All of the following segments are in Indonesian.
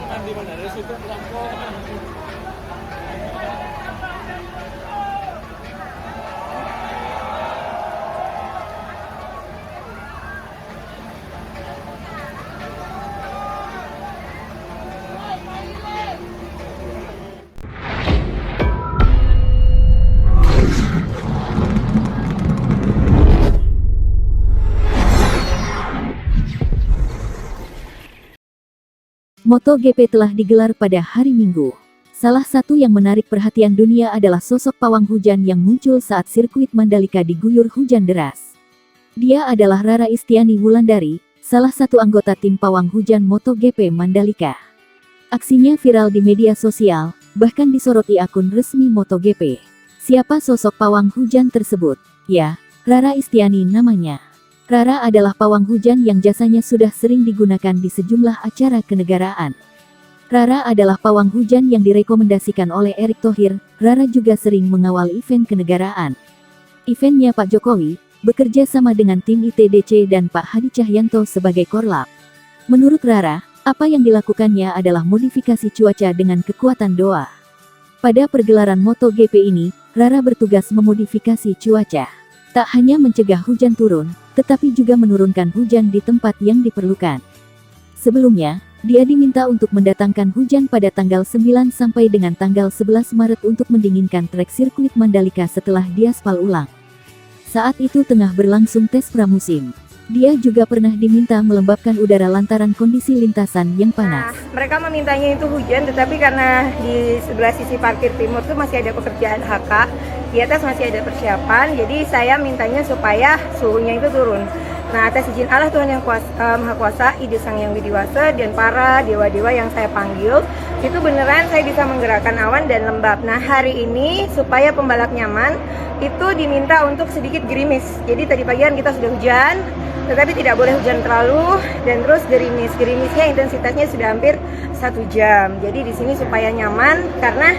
Mandi mana? Dari situ pulang kok. MotoGP telah digelar pada hari Minggu. Salah satu yang menarik perhatian dunia adalah sosok pawang hujan yang muncul saat sirkuit Mandalika diguyur hujan deras. Dia adalah Rara Istiani Wulandari, salah satu anggota tim pawang hujan MotoGP Mandalika. Aksinya viral di media sosial, bahkan disoroti akun resmi MotoGP. Siapa sosok pawang hujan tersebut? Ya, Rara Istiani namanya. Rara adalah pawang hujan yang jasanya sudah sering digunakan di sejumlah acara kenegaraan. Rara adalah pawang hujan yang direkomendasikan oleh Erick Thohir. Rara juga sering mengawal event kenegaraan. Eventnya Pak Jokowi, bekerja sama dengan tim ITDC dan Pak Hadi Cahyanto sebagai korlap. Menurut Rara, apa yang dilakukannya adalah modifikasi cuaca dengan kekuatan doa. Pada pergelaran MotoGP ini, Rara bertugas memodifikasi cuaca. Tak hanya mencegah hujan turun, tetapi juga menurunkan hujan di tempat yang diperlukan. Sebelumnya, dia diminta untuk mendatangkan hujan pada tanggal 9 sampai dengan tanggal 11 Maret untuk mendinginkan trek sirkuit Mandalika setelah diaspal ulang. Saat itu tengah berlangsung tes pramusim. Dia juga pernah diminta melembabkan udara lantaran kondisi lintasan yang panas. Mereka memintanya itu hujan, tetapi karena di sebelah sisi parkir timur itu masih ada pekerjaan HK, di atas masih ada persiapan, jadi saya mintanya supaya suhunya itu turun. Nah, atas izin Allah Tuhan yang Maha Kuasa, Ide Sang Yang Widiwasa, dan para dewa-dewa yang saya panggil, itu beneran saya bisa menggerakkan awan dan lembab. Nah, hari ini supaya pembalap nyaman, itu diminta untuk sedikit gerimis. Jadi tadi pagi kan kita sudah hujan, tetapi tidak boleh hujan terlalu, dan terus gerimis. Gerimisnya intensitasnya sudah hampir 1 jam. Jadi di sini supaya nyaman, karena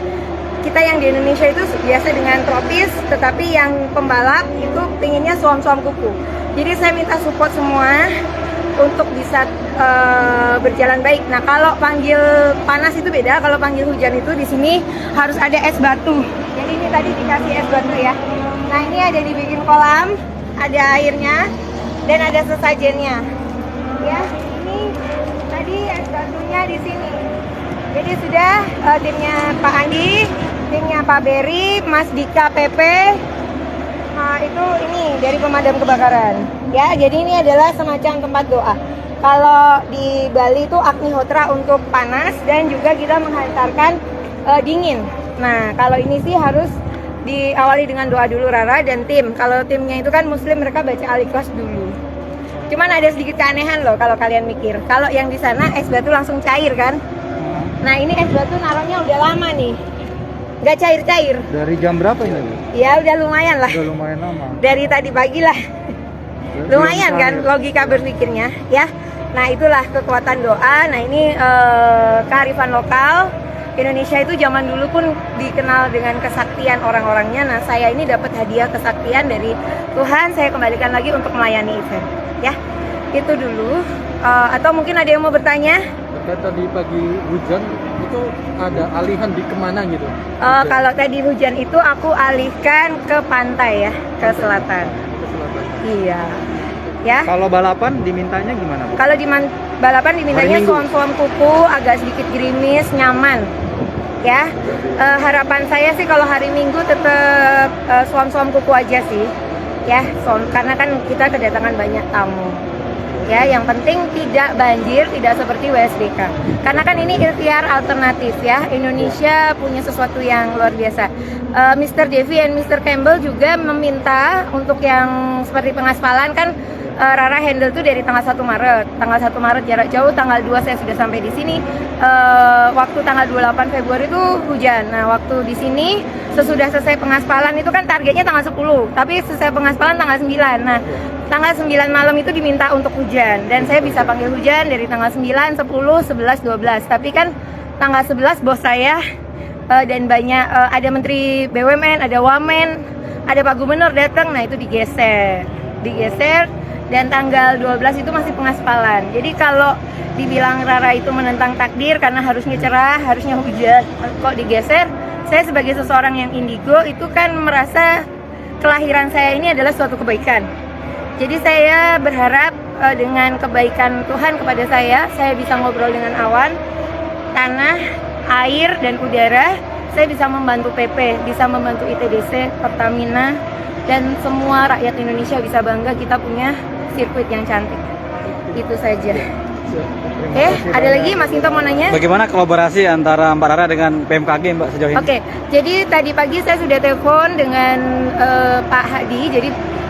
kita yang di Indonesia itu biasa dengan tropis, tetapi yang pembalap itu pinginnya suam-suam kuku. Jadi saya minta support semua untuk bisa berjalan baik. Nah, kalau panggil panas itu beda, kalau panggil hujan itu di sini harus ada es batu. Jadi ini tadi dikasih es batu ya. Nah, ini ada dibikin kolam, ada airnya, dan ada sesajennya. Ya, ini tadi es batunya di sini. Jadi sudah timnya Pak Andi, timnya Pak Berry, Mas Dika PP, itu ini dari pemadam kebakaran. Ya, jadi ini adalah semacam tempat doa. Kalau di Bali itu Agnihotra untuk panas, dan juga kita menghantarkan dingin. Nah, kalau ini sih harus diawali dengan doa dulu Rara dan tim. Kalau timnya itu kan Muslim, mereka baca Al-Ikhlas dulu. Cuman ada sedikit keanehan loh kalau kalian mikir. Kalau yang di sana es batu langsung cair kan? Nah, ini es batu naruhnya udah lama nih, nggak cair-cair. Dari jam berapa ini? Ya udah lumayan lah. Udah lumayan lama. Dari tadi pagi lah. Lumayan kan logika berpikirnya ya. Nah, itulah kekuatan doa. Nah, ini kearifan lokal. Indonesia itu zaman dulu pun dikenal dengan kesaktian orang-orangnya. Nah, saya ini dapat hadiah kesaktian dari Tuhan. Saya kembalikan lagi untuk melayani event. Ya, itu dulu. Atau mungkin ada yang mau bertanya? Tadi pagi hujan itu ada alihan di kemana gitu? Kalau tadi hujan itu aku alihkan ke pantai ya, ke selatan. Ke selatan. Iya. Ya. Kalau balapan dimintanya gimana, Bu? Kalau di balapan dimintanya suam-suam kuku, agak sedikit gerimis, nyaman. Ya. Harapan saya sih kalau hari Minggu tetap suam-suam kuku aja sih. Ya, karena kan kita kedatangan banyak tamu. Ya, yang penting tidak banjir, tidak seperti WSBK. Karena kan ini ikhtiar alternatif ya. Indonesia punya sesuatu yang luar biasa. Mr. Devi dan Mr. Campbell juga meminta untuk yang seperti pengaspalan kan, Rara handle tuh dari tanggal 1 Maret. Tanggal 1 Maret jarak jauh, tanggal 2 saya sudah sampai di sini. Waktu tanggal 28 Februari itu hujan. Nah, waktu di sini sesudah selesai pengaspalan itu kan targetnya tanggal 10, tapi selesai pengaspalan tanggal 9. Nah, tanggal 9 malam itu diminta untuk hujan, dan saya bisa panggil hujan dari tanggal 9, 10, 11, 12. Tapi kan tanggal 11 bos saya dan banyak ada Menteri BUMN, ada Wamen, ada Pak Gubernur datang, nah itu digeser. dan tanggal 12 itu masih pengaspalan. Jadi kalau dibilang Rara itu menentang takdir karena harusnya cerah, harusnya hujan, kok digeser, saya sebagai seseorang yang indigo itu kan merasa kelahiran saya ini adalah suatu kebaikan. Jadi saya berharap dengan kebaikan Tuhan kepada saya bisa ngobrol dengan awan, tanah, air, dan udara. Saya bisa membantu PP, bisa membantu ITDC, Pertamina, dan semua rakyat Indonesia bisa bangga kita punya sirkuit yang cantik. Itu saja. Ada lagi Mas Into mau nanya? Bagaimana kolaborasi antara Mbak Rara dengan PMKG Mbak sejauh ini? Oke, jadi tadi pagi saya sudah telepon dengan Pak Hadi. Jadi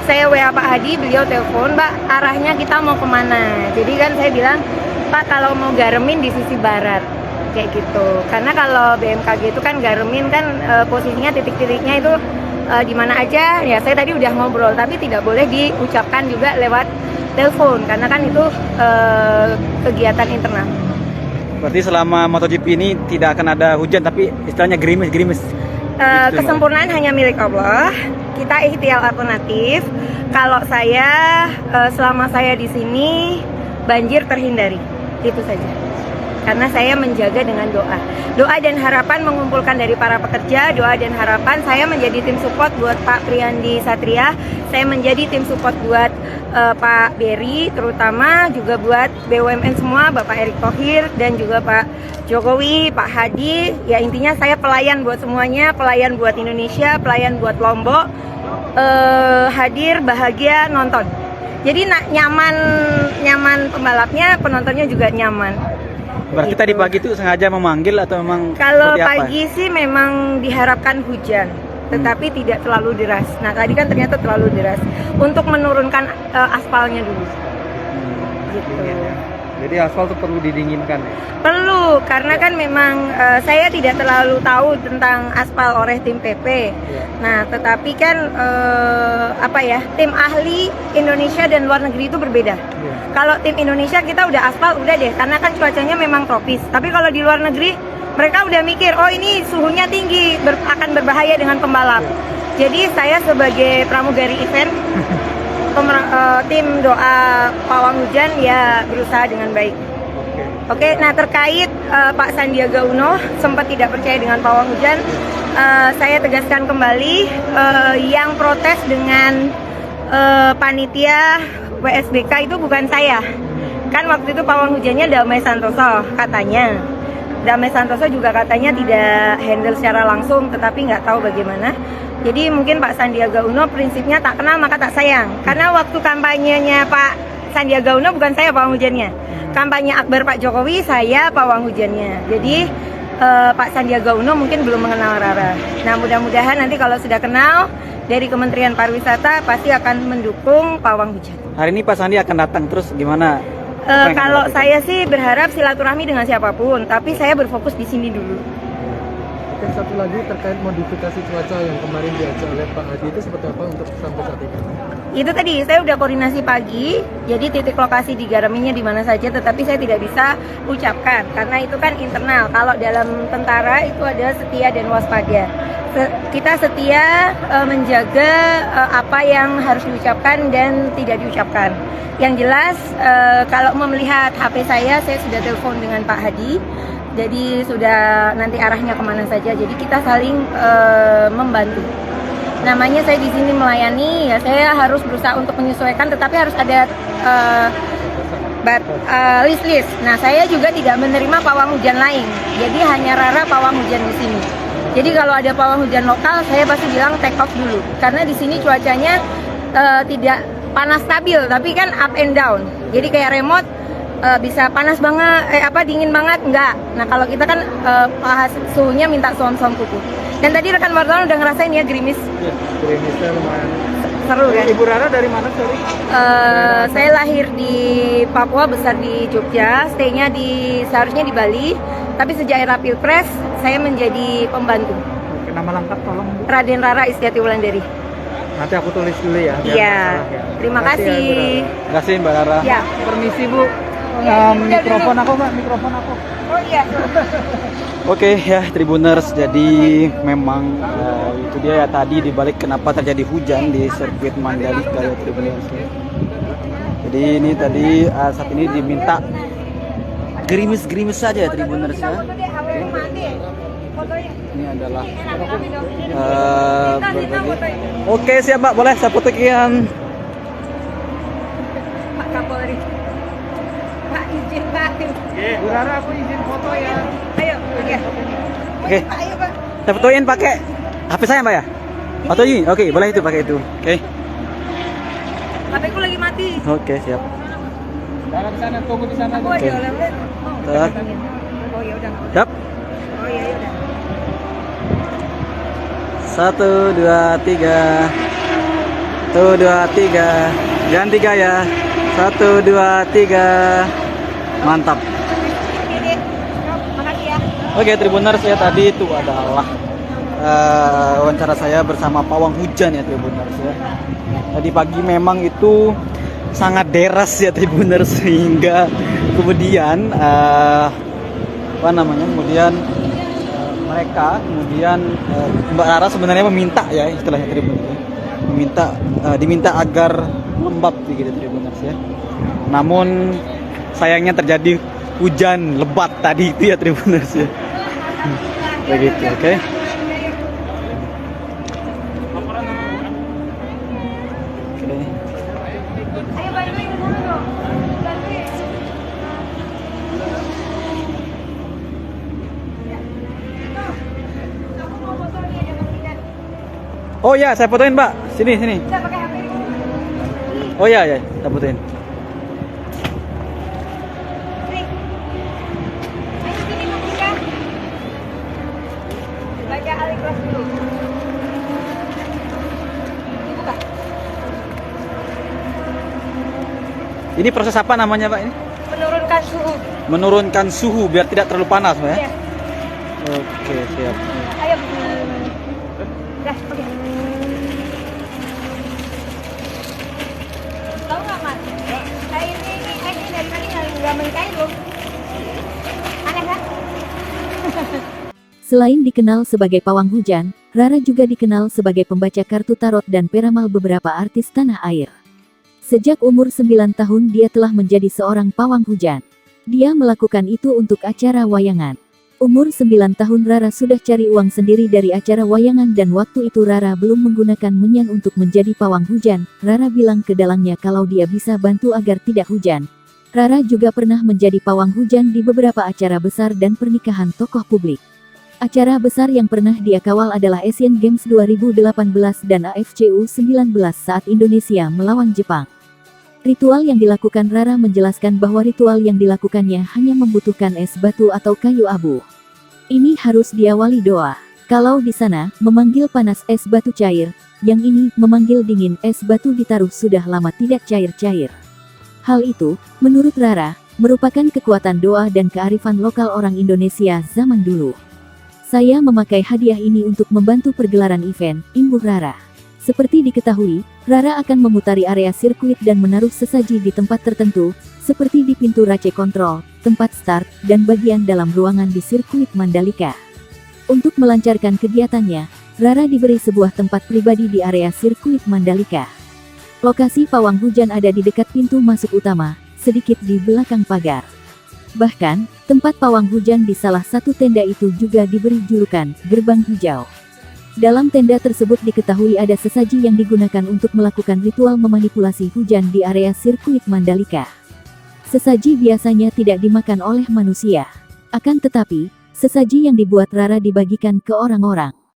saya WA Pak Hadi, beliau telepon, Mbak arahnya kita mau kemana? Jadi kan saya bilang, Pak kalau mau garemin di sisi barat, kayak gitu. Karena kalau BMKG itu kan garemin kan posisinya titik-titiknya itu di mana aja. Ya saya tadi udah ngobrol, tapi tidak boleh diucapkan juga lewat telepon karena kan itu kegiatan internal. Berarti selama MotoGP ini tidak akan ada hujan, tapi istilahnya gerimis-gerimis. Kesempurnaan hanya milik Allah. Kita ikhtiar alternatif. Kalau saya selama saya di sini banjir terhindari. Itu saja. Karena saya menjaga dengan doa. Doa dan harapan mengumpulkan dari para pekerja, doa dan harapan. Saya menjadi tim support buat Pak Priyandi Satria, saya menjadi tim support buat Pak Berry, terutama juga buat BUMN semua, Bapak Erick Thohir dan juga Pak Jokowi, Pak Hadi. Ya intinya saya pelayan buat semuanya, pelayan buat Indonesia, pelayan buat Lombok. Hadir, bahagia, nonton. Jadi nyaman pembalapnya, penontonnya juga nyaman. Berarti tadi pagi itu sengaja memanggil atau memang kalau seperti apa? pagi sih memang diharapkan hujan, tetapi tidak terlalu deras. Nah tadi kan ternyata terlalu deras untuk menurunkan aspalnya dulu. Gitu. Jadi aspal itu perlu didinginkan ya? Perlu, karena kan memang saya tidak terlalu tahu tentang aspal oleh tim PP. Nah, tetapi kan tim ahli Indonesia dan luar negeri itu berbeda. Kalau tim Indonesia kita udah aspal udah deh, karena kan cuacanya memang tropis. Tapi kalau di luar negeri mereka udah mikir, oh ini suhunya tinggi, akan berbahaya dengan pembalap. Jadi saya sebagai pramugari event tim doa pawang hujan ya berusaha dengan baik. Oke, nah terkait Pak Sandiaga Uno sempat tidak percaya dengan pawang hujan, saya tegaskan kembali yang protes dengan panitia WSBK itu bukan saya. Kan waktu itu pawang hujannya Damai Santoso katanya. Damai Santoso juga katanya tidak handle secara langsung, tetapi nggak tahu bagaimana. Jadi mungkin Pak Sandiaga Uno prinsipnya tak kenal maka tak sayang. Karena waktu kampanyenya Pak Sandiaga Uno bukan saya pawang hujannya. Kampanye Akbar Pak Jokowi saya pawang hujannya. Jadi Pak Sandiaga Uno mungkin belum mengenal Rara. Nah mudah-mudahan nanti kalau sudah kenal dari Kementerian Pariwisata pasti akan mendukung pawang hujan. Hari ini Pak Sandi akan datang, terus gimana? Kalau saya sih berharap silaturahmi dengan siapapun, tapi saya berfokus di sini dulu. Oke, satu lagi terkait modifikasi cuaca yang kemarin diajak oleh Pak Hadi itu seperti apa untuk sampai saat ini? Itu tadi saya udah koordinasi pagi, jadi titik lokasi digaraminya di mana saja, tetapi saya tidak bisa ucapkan karena itu kan internal. Kalau dalam tentara itu ada setia dan waspada. Kita setia menjaga apa yang harus diucapkan dan tidak diucapkan. Yang jelas kalau melihat HP saya sudah telepon dengan Pak Hadi. Jadi sudah nanti arahnya kemana saja. Jadi kita saling membantu. Namanya saya di sini melayani, ya saya harus berusaha untuk menyesuaikan, tetapi harus ada list. Nah saya juga tidak menerima pawang hujan lain. Jadi hanya Rara pawang hujan di sini. Jadi kalau ada pawang hujan lokal, saya pasti bilang take off dulu. Karena di sini cuacanya tidak panas stabil, tapi kan up and down. Jadi kayak remote bisa panas banget, dingin banget, enggak. Nah kalau kita kan suhunya minta suam-suam kuku. Dan tadi rekan wartawan udah ngerasain ya gerimis. Ya, gerimisnya lumayan. Seru kan? Ibu Rara dari mana, sorry? Saya lahir di Papua, besar di Jogja, stay-nya seharusnya di Bali. Tapi sejak era Pilpres, saya menjadi pembantu. Oke, nama lengkap tolong Bu. Raden Rara Istiati Wulandari. Nanti aku tulis dulu ya. Iya. Terima kasih. Terima kasih Mbak Rara. Ya. Permisi Bu. Mikrofon aku Mbak, mikrofon aku. Oh iya. Oke ya Tribuners, jadi memang itu dia ya tadi dibalik kenapa terjadi hujan di sirkuit Mandalika ya Tribuners. Jadi ini tadi saat ini diminta gerimis-gerimis saja ya Tribuners ya. Ini adalah berbagai. Oke siap Mbak, boleh saya fotokin. Pak Kapolri. Pak izin Pak. Bu Rara, aku izin foto ya. Ayo, oke. Oke. Pak, ayo Pak. Saya fotoin pakai HP saya Mbak ya. Foto ini, oke boleh itu pakai itu. Oke. HP ku lagi mati. Oke siap. Dalam sana, tunggu di sana. Aku Oke. ada oleh-oleh. Tak. Oh ya udah. Siap. Oh iya ya udah. 1, 2, 3. 1, 2, 3. Jangan 3 ya. 1, 2, 3. Mantap. Oke deh. Makasih ya. Oke Tribuners ya, tadi itu adalah wawancara saya bersama pawang hujan ya Tribuners ya. Tadi pagi memang itu sangat deras ya Tribuners, sehingga kemudian kemudian mereka Mbak Rara sebenarnya meminta ya istilahnya Tribuners ya, diminta agar lembab gitu Tribuners ya. Namun sayangnya terjadi hujan lebat tadi itu ya Tribuners ya. Begitu, oke. Ayo bantuin dulu dong. Bantuin. Aku mau foto nih ada Mas Idan. Oh ya, saya fotoin Mbak. Sini. Bisa pakai HP ku. Oh ya, saya fotoin. Nih. Ayo sini Mas Idan. Baca Al-Ikhlas dulu. Dibuka. Ini proses apa namanya Pak ini? Menurunkan suhu. Menurunkan suhu biar tidak terlalu panas Mbak ya? Iya. Oke, siap. Ayo. Dah, oke. Tahu nggak Mas? Air ini dari tadi nggak mencair loh. Aneh kan? Selain dikenal sebagai pawang hujan, Rara juga dikenal sebagai pembaca kartu tarot dan peramal beberapa artis tanah air. Sejak umur 9 tahun dia telah menjadi seorang pawang hujan. Dia melakukan itu untuk acara wayangan. Umur 9 tahun Rara sudah cari uang sendiri dari acara wayangan dan waktu itu Rara belum menggunakan menyan untuk menjadi pawang hujan. Rara bilang ke dalangnya kalau dia bisa bantu agar tidak hujan. Rara juga pernah menjadi pawang hujan di beberapa acara besar dan pernikahan tokoh publik. Acara besar yang pernah dia kawal adalah Asian Games 2018 dan AFC U19 saat Indonesia melawan Jepang. Ritual yang dilakukan Rara menjelaskan bahwa ritual yang dilakukannya hanya membutuhkan es batu atau kayu abu. Ini harus diawali doa. Kalau di sana, memanggil panas es batu cair, yang ini, memanggil dingin es batu ditaruh sudah lama tidak cair-cair. Hal itu, menurut Rara, merupakan kekuatan doa dan kearifan lokal orang Indonesia zaman dulu. Saya memakai hadiah ini untuk membantu pergelaran event, imbuh Rara. Seperti diketahui, Rara akan memutari area sirkuit dan menaruh sesaji di tempat tertentu, seperti di pintu race kontrol, tempat start, dan bagian dalam ruangan di sirkuit Mandalika. Untuk melancarkan kegiatannya, Rara diberi sebuah tempat pribadi di area sirkuit Mandalika. Lokasi pawang hujan ada di dekat pintu masuk utama, sedikit di belakang pagar. Bahkan, tempat pawang hujan di salah satu tenda itu juga diberi julukan Gerbang Hijau. Dalam tenda tersebut diketahui ada sesaji yang digunakan untuk melakukan ritual memanipulasi hujan di area sirkuit Mandalika. Sesaji biasanya tidak dimakan oleh manusia. Akan tetapi, sesaji yang dibuat Rara dibagikan ke orang-orang.